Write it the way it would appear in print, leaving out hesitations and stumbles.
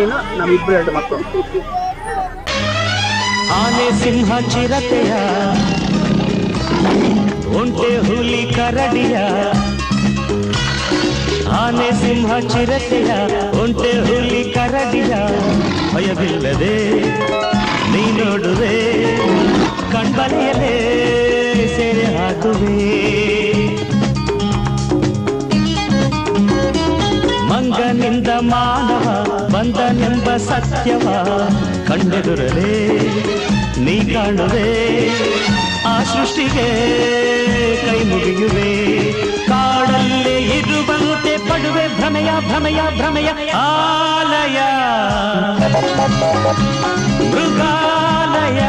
ನೀನು, ನಮ್ಮಿಬ್ರು 2 ಮಕ್ಕಳು. ಆನೆ ಸಿಂಹ ಚಿರತೆಯ, ಒಂಟೆ ಹುಲಿ ಕರಡಿಯ, ಆನೆ ಸಿಂಹ ಚಿರತೆಯ, ಒಂಟೆ ಹುಲಿ ಕರಡಿಯ ಭಯವಿಲ್ಲದೆ ನೀ ನೋಡುವೆ, ಕಣ್ಬಲೆಯಲೇ ಸೆರೆ ಹಾಕುವೆ. ಮಂಗನಿಂದ ಮಾನವ ಬಂದನೆಂಬ ಸತ್ಯವ ಕಂಡೆದುರಲೇ ನೀ ಕಾಣುವೆ, ಆ ಸೃಷ್ಟಿಗೆ ಕೈ ಮುಗಿಯುವೆ. ಕಾಡಲ್ಲೇ ಇರುವಂತೆ ಪಡುವೆ ಭ್ರಮೆಯ ಭ್ರಮೆಯ ಭ್ರಮೆಯ ಆಲಯ, ಮೃಗಾಲಯ.